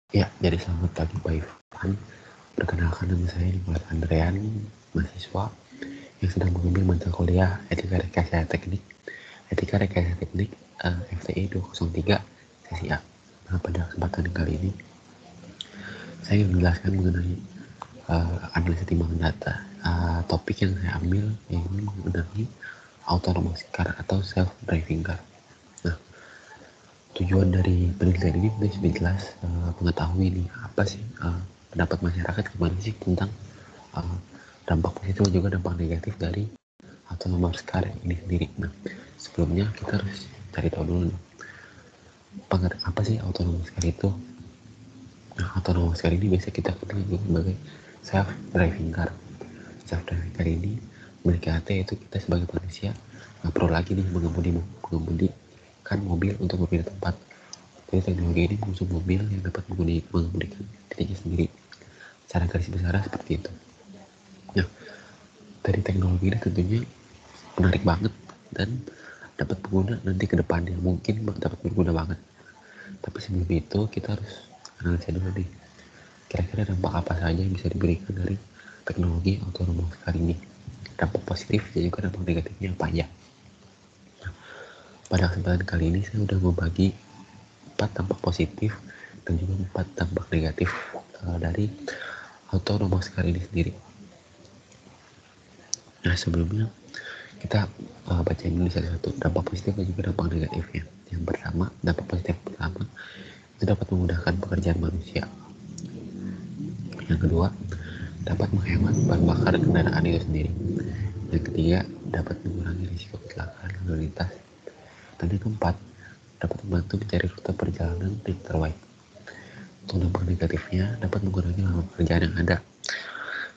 Ya, jadi selamat pagi Pak Ivan. Perkenalkan nama saya Nicholas Andrean, mahasiswa yang sedang mengambil mata kuliah Etika Rekayasa Teknik, FTI 203 sesi A. Nah, pada kesempatan kali ini saya ingin menjelaskan mengenai analisis timbangan data. Topik yang saya ambil ini mengenai autonomous car atau self-driving car. Nah, tujuan dari penelitian ini sudah jelas mengetahui nih apa sih pendapat masyarakat gimana sih tentang uh, dampak positif dan juga dampak negatif dari autonomous car ini sendiri. Nah, sebelumnya kita harus cari tahu dulu nih, apa sih autonomous car itu. Nah, autonomous car ini biasa kita kenal juga sebagai self driving car. Self driving car ini memiliki arti yaitu kita sebagai manusia nggak perlu lagi nih mengemudi kan mobil untuk berpindah tempat. Jadi teknologi ini mengusung mobil yang dapat mengemudikan dirinya sendiri. Secara garis besar seperti itu. Nah, dari teknologi ini tentunya menarik banget dan dapat berguna nanti ke depannya. Mungkin dapat berguna banget. Tapi sebelum itu kita harus analisa dulu nih. Kira-kira dampak apa saja yang bisa diberikan dari teknologi autonomous car ini. Dampak positif dan juga dampak negatifnya apa aja. Nah, pada kesempatan kali ini saya sudah membagi 4 dampak positif dan juga 4 dampak negatif dari autonomous car ini sendiri. Nah, sebelumnya kita bacain dulu satu-satu dampak positif dan juga dampak negatifnya. Yang pertama, dampak positif pertama itu dapat memudahkan pekerjaan manusia. Yang kedua, dapat menghemat bahan bakar kendaraan itu sendiri. Yang ketiga, dapat mengurangi risiko kecelakaan lalu lintas. Dan yang keempat, dapat membantu mencari rute perjalanan yang terbaik. Untuk dampak negatifnya, dapat mengurangi lawan pekerjaan yang ada.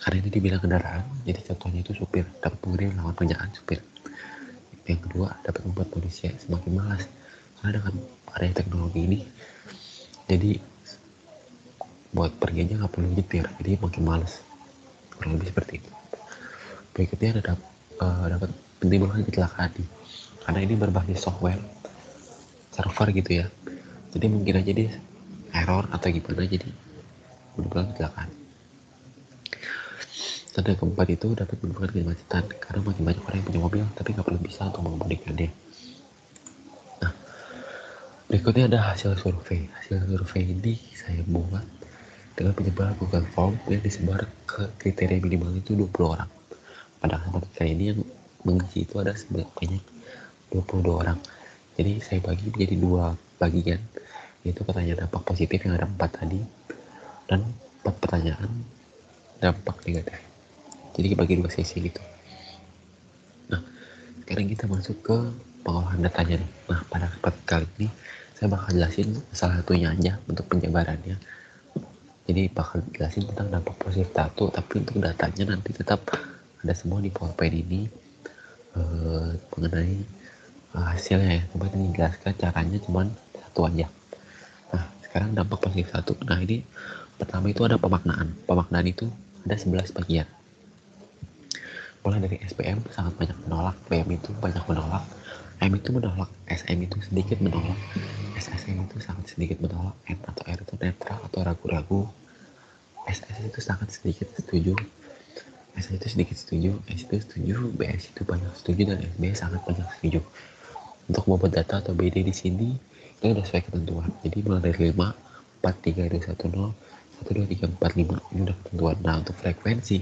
Karena ini dibilang kendaraan, jadi contohnya itu supir, dapat mengurangi lawan pekerjaan supir. Yang kedua, dapat membuat manusia semakin malas. Karena dengan adanya teknologi ini, jadi buat pergi aja nggak perlu nyetir, jadi makin males. Kurang lebih seperti itu. Berikutnya ada dapat menimbulkan kecelakaan nih. Karena ini berbasis software server gitu ya. Jadi mungkin aja dia error atau gimana, jadi menimbulkan kecelakaan. Dan yang keempat itu dapat menimbulkan kemacetan karena makin banyak orang yang punya mobil tapi nggak perlu bisa untuk mengemudikannya. Nah, berikutnya ada hasil survei. Hasil survei ini saya buat dengan penyebar Google Form yang disebar ke kriteria minimal itu 20 orang. Pada kesempatan kali ini yang mengisi itu ada sebanyak 22 orang. Jadi saya bagi menjadi 2 bagian, yaitu pertanyaan dampak positif yang ada 4 tadi dan 4 pertanyaan dampak negatif. Jadi bagi 2 sesi gitu. Nah, sekarang kita masuk ke pengolahan datanya nih. Nah, pada kesempatan kali ini saya bakal jelasin salah satunya aja untuk penyebarannya. Jadi bakal jelasin tentang dampak positif satu, tapi untuk datanya nanti tetap ada semua di PowerPoint ini mengenai hasilnya ya. Cuma ini jelaskan caranya cuman satu aja. Nah, sekarang dampak positif satu. Nah, ini pertama itu ada pemaknaan. Pemaknaan itu ada 11 bagian. Mulai dari SPM sangat banyak menolak, PM itu banyak menolak, M itu menolak, SM itu sedikit menolak, SSM itu sangat sedikit menolak, N atau R itu netral atau ragu-ragu, SS itu sangat sedikit setuju, S itu sedikit setuju, S itu setuju, BS itu banyak setuju, dan SB sangat banyak setuju. Untuk bobot data atau BD di sini itu sudah sesuai ketentuan. Jadi mulai dari 5, 4, 3, 2, 1, 0, 1, 2, 3, 4, 5 ini udah ketentuan. Nah, untuk frekuensi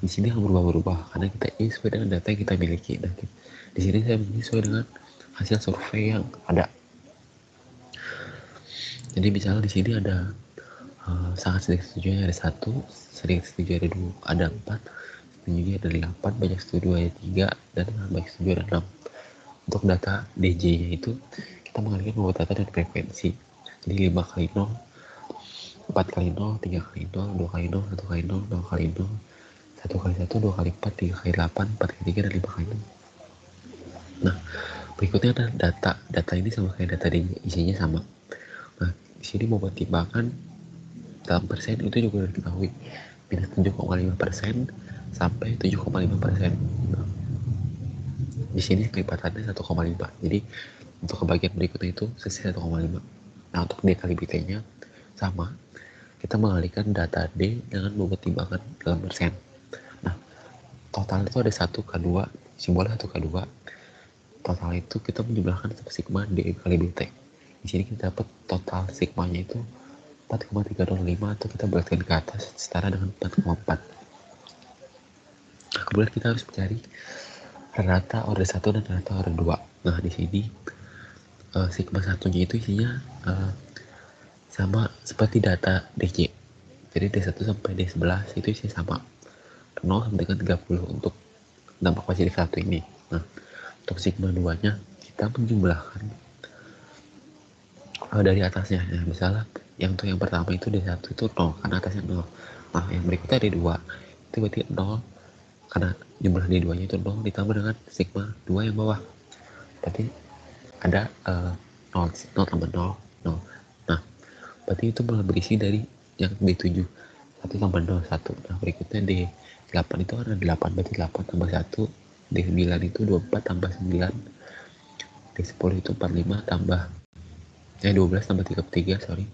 di sini akan berubah-ubah karena kita ini sesuai dengan data yang kita miliki. Nah, di sini saya memilih sesuai dengan hasil survei yang ada. Jadi misalnya di sini ada sangat sedikit setuju ada 1, sedikit setuju ada 2, ada 4, setuju ada 8, banyak setuju ada 3, dan banyak setuju ada 6. Untuk data DJ-nya itu kita mengalihkan bobot data dan frekuensi. Jadi 5 kali 0, 4 kali 0, 3 kali 0, 2 kali 0, 1 kali 0, 2 kali 0, 1 kali 1, 2 kali 4, 3 kali 8, 4 kali 3, dan 5 kali 0. Nah, berikutnya ada data. Data ini sama kayak data DJ, isinya sama. Nah, di sini bobot timbangan dalam persen itu juga sudah diketahui. Minus 7,5% sampai 7,5%. Nah, di sini kelipatannya 1,5. Jadi untuk kebagian berikutnya itu sisi 1,5. Nah, untuk D kali BT-nya sama kita mengalihkan data D dengan bobot timbangan dalam persen. Nah, total itu ada 1K2, simbolnya 1K2. Total itu kita menjumlahkan sigma D kali BT. Di sini kita dapat total sigmanya itu 4,305 atau kita bulatkan ke atas setara dengan 4,4. Nah, kemudian kita harus mencari rata order 1 dan rata order 2. Nah, di sini sigma satunya itu isinya sama seperti data DC. Jadi D1 sampai D11 itu isinya sama. 0 sampai dengan 30 untuk dampak positif satu ini. Nah, untuk sigma 2-nya kita menjumlahkan dari atasnya. Nah, misalnya yang untuk yang pertama itu D1 itu 0 karena atasnya 0. Nah, yang berikutnya D2 itu berarti 0 karena jumlah D2-nya itu 0 ditambah dengan sigma 2 yang bawah. Berarti ada 0 tambah 0, 0. Nah, berarti itu malah berisi dari yang D7. 1 tambah 0, 1. Nah, berikutnya D8 itu kan ada 8, berarti 8 tambah 1. D9 itu 24 tambah 9. D10 itu 45 tambah 12 tambah 33, sorry.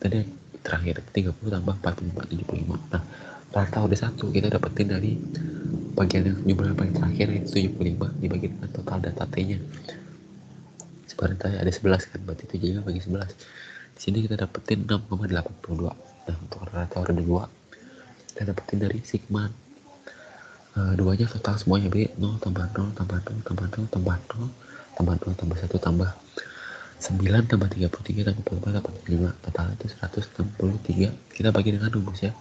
Tadi terakhir 30 tambah 44, 75. Nah, rata udah 1 kita dapetin dari bagian yang jumlah yang paling terakhir itu 75 dibagi dengan total data T-nya. Sekarang tadi ada 11 kan, berarti 75 bagi 11. Di sini kita dapetin 6,82. Nah, untuk rata order 2 kita dapetin dari sigma 2-nya total semuanya B 0 tambah 0 tambah 0 tambah 0 tambah 0 tambah 0 tambah 1 tambah 9 tambah 33 tambah 44 tambah 5, total itu 163. Kita bagi dengan rumus ya,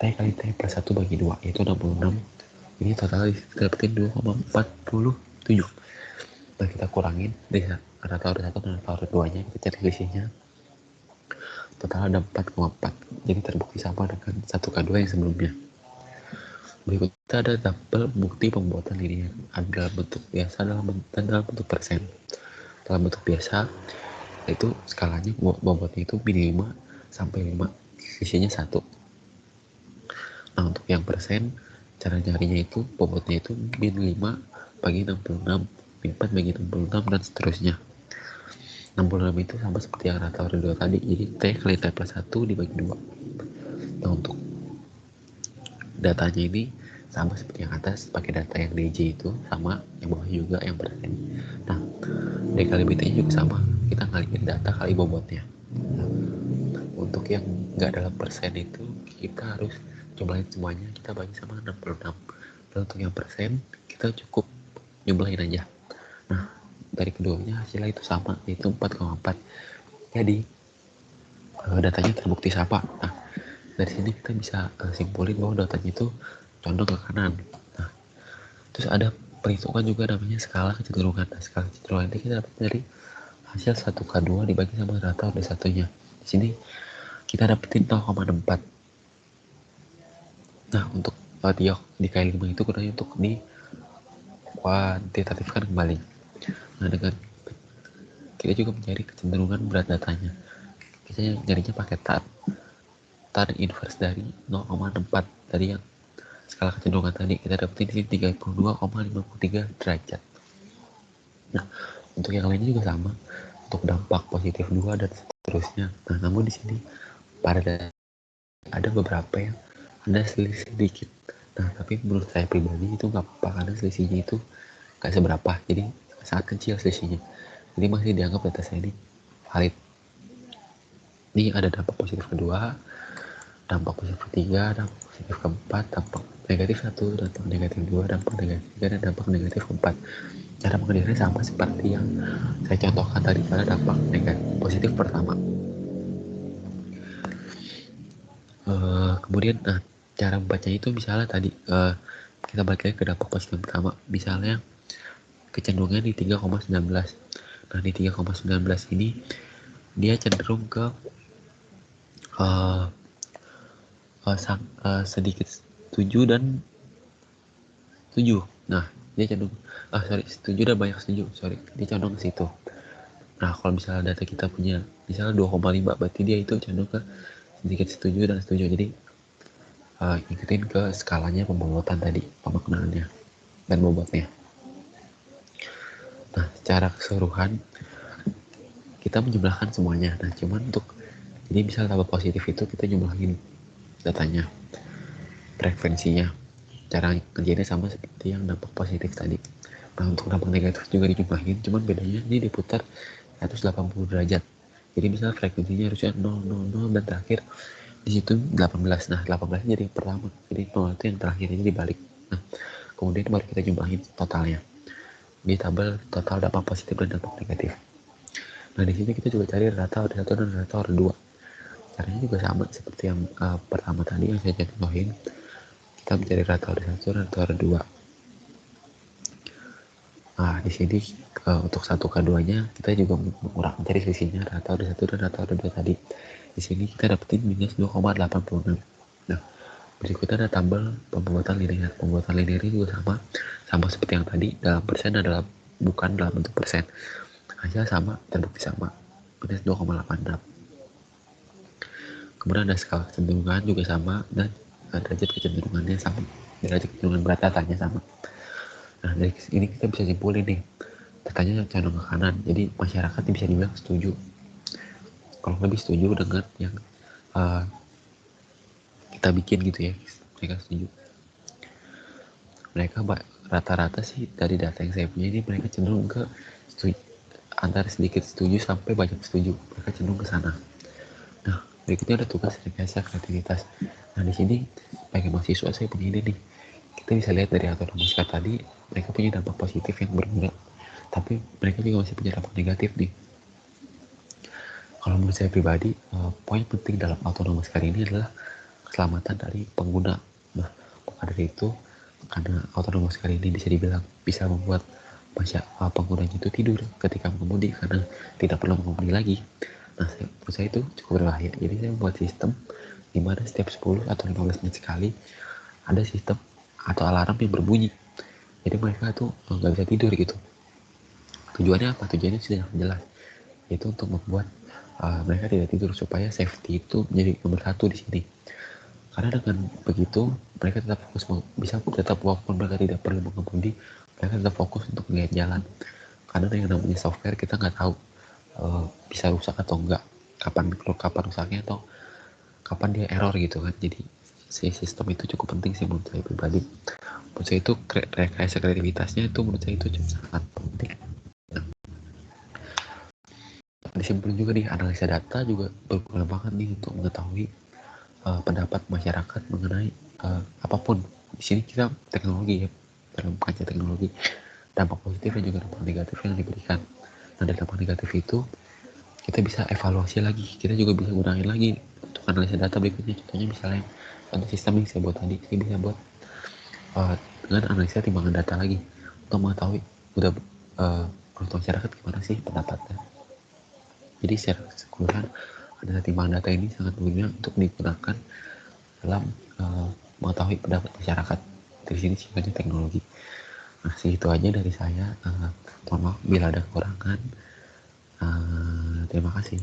T kali T plus 1 bagi 2 yaitu 66. Ini total kita dapetin 2,47. Nah, kita kurangin dari rata order 1 dan rata order 2-nya, kita cari selisihnya. Total ada 4,4. Jadi terbukti sama dengan 1K2 yang sebelumnya. Berikutnya ada tabel bukti pembuatan linear. Ada dalam bentuk biasa dan dalam bentuk persen. Dalam bentuk biasa itu skalanya bobotnya itu min 5 sampai 5, sisinya 1. Nah, untuk yang persen cara nyarinya itu bobotnya itu min 5 bagi 66, min 4 bagi 66 dan seterusnya. 66 itu sama seperti yang rata order 2 tadi, jadi T kali T plus 1 dibagi 2. Nah, untuk datanya ini sama seperti yang atas, pakai data yang DJ itu sama, yang bawah juga yang persen. Nah, D kali BT nya juga sama, kita ngalihin data kali bobotnya. Nah, untuk yang nggak dalam persen itu kita harus jumlahin semuanya, kita bagi sama 66. Dan untuk yang persen kita cukup jumlahin aja. Nah, dari keduanya hasilnya itu sama, yaitu 4,4. Jadi datanya terbukti sama. Nah, dari sini kita bisa simpulin bahwa datanya itu condong ke kanan. Nah, terus ada perhitungan juga namanya skala kecenderungan. Nah, skala kecenderungan ini kita dapat dari hasil 1K2 dibagi sama rata order satunya. Di sini kita dapetin 0,64. Nah, untuk dikali 5 itu gunanya untuk di kuantitatifkan kembali. Nah, dengan kita juga mencari kecenderungan berat datanya. Kita nyarinya pakai tan inverse dari 0,64 dari yang skala kecenderungan tadi. Kita dapetin di sini 32,53 derajat. Nah, untuk yang lainnya juga sama, untuk dampak positif 2 dan seterusnya. Nah, namun di sini ada beberapa yang ada selisih sedikit. Nah, tapi menurut saya pribadi itu nggak apa-apa karena selisihnya itu nggak seberapa, jadi sangat kecil selisihnya. Jadi masih dianggap data saya ini valid. Ini ada dampak positif kedua, dampak positif ketiga, dampak positif keempat, dampak negatif 1, dampak negatif 2, dampak negatif 3, dan dampak negatif keempat. Cara mengenalinya sama seperti yang saya contohkan tadi pada dampak negatif positif pertama. Kemudian cara membacanya itu misalnya tadi kita balik lagi ke dampak positif pertama, misalnya kecenderungan di 3,19. Nah, di 3,19 ini dia cenderung ke sedikit setuju dan setuju. Nah, dia cenderung setuju dan banyak setuju, dia cenderung ke situ. Nah, kalau misalnya data kita punya misalnya 2,5, berarti dia itu cenderung ke sedikit setuju dan setuju. Jadi ikutin ke skalanya pembobotan tadi, pemaknaannya dan bobotnya. Nah, secara keseluruhan kita menjumlahkan semuanya. Nah, cuman untuk Jadi misal tambah positif itu kita jumlahin datanya, frekuensinya. Cara kerjanya sama seperti yang dampak positif tadi. Nah, untuk dampak negatif juga dijumlahin, cuman bedanya ini diputar 180 derajat. Jadi misal frekuensinya harusnya 000 dan terakhir di situ 18. Nah, 18 jadi yang pertama. Jadi 0 itu yang terakhir, ini dibalik. Nah, kemudian baru kita jumlahin totalnya di tabel total dampak positif dan dampak negatif. Nah, di sini kita juga cari rata order 1 dan rata order 2. Caranya juga sama seperti yang pertama tadi yang saya contohin. Kita mencari rata order 1 dan rata order 2. Nah, di sini untuk 1K2-nya kita juga mencari selisihnya rata order 1 dan rata order 2 tadi. Di sini kita dapetin minus 2,86. Nah, berikutnya ada tabel pembuatan linear. Pembuatan linear ini juga sama seperti yang tadi, dalam persen adalah bukan dalam bentuk persen. Hasil sama, terbukti sama, minus 2,86. Kemudian ada skala kecenderungan juga sama, dan derajat kecenderungannya sama. Derajat kecenderungan berat datanya sama. Nah, dari ini kita bisa simpulin nih, datanya condong ke kanan, jadi masyarakat bisa dibilang setuju, kalau lebih setuju dengan yang kita bikin gitu ya. Mereka setuju, mereka rata-rata sih dari data yang saya punya ini mereka cenderung ke setuju, antara sedikit setuju sampai banyak setuju, mereka cenderung ke sana. Nah, berikutnya ada tugas rekayasa kreativitas. Nah, di sini sebagai mahasiswa saya punya ide nih, kita bisa lihat dari autonomous car tadi, mereka punya dampak positif yang berguna, tapi mereka juga masih punya dampak negatif nih. Kalau menurut saya pribadi, poin penting dalam autonomous car ini adalah keselamatan dari pengguna. Nah, maka dari itu, karena autonomous car ini bisa dibilang bisa membuat penggunanya itu tidur ketika mengemudi karena tidak perlu mengemudi lagi. Nah, menurut saya itu cukup berbahaya. Jadi saya membuat sistem di mana setiap 10 atau 15 menit sekali ada sistem atau alarm yang berbunyi. Jadi mereka tuh nggak bisa tidur gitu. Tujuannya apa? Tujuannya sudah jelas, yaitu untuk membuat mereka tidak tidur, supaya safety itu menjadi nomor satu di sini. Karena dengan begitu mereka tetap fokus, bisa tetap walaupun mereka tidak perlu mengemudi, mereka tetap fokus untuk melihat jalan. Karena yang namanya software kita nggak tahu bisa rusak atau enggak, kapan rusaknya atau kapan dia error gitu kan. Jadi si sistem itu cukup penting sih menurut saya pribadi. Menurut saya itu rekayasa kreativitasnya itu menurut saya itu sangat penting. Nah, disimpulkan juga nih, analisa data juga berguna banget nih untuk mengetahui pendapat masyarakat mengenai apapun. Di sini kita teknologi ya, dalam kaca teknologi, dampak positif dan juga dampak negatif yang diberikan. Nah, dari dampak negatif itu kita bisa evaluasi lagi, kita juga bisa gunain lagi untuk analisa data berikutnya. Contohnya misalnya contoh sistem yang saya buat tadi, saya bisa buat dengan analisa timbangan data lagi untuk mengetahui udah menurut masyarakat gimana sih pendapatnya. Jadi secara keseluruhan analisa timbangan data ini sangat berguna untuk digunakan dalam mengetahui pendapat masyarakat. Dari sini sifatnya teknologi. Nah, segitu aja dari saya. Mohon maaf bila ada kekurangan. Terima kasih.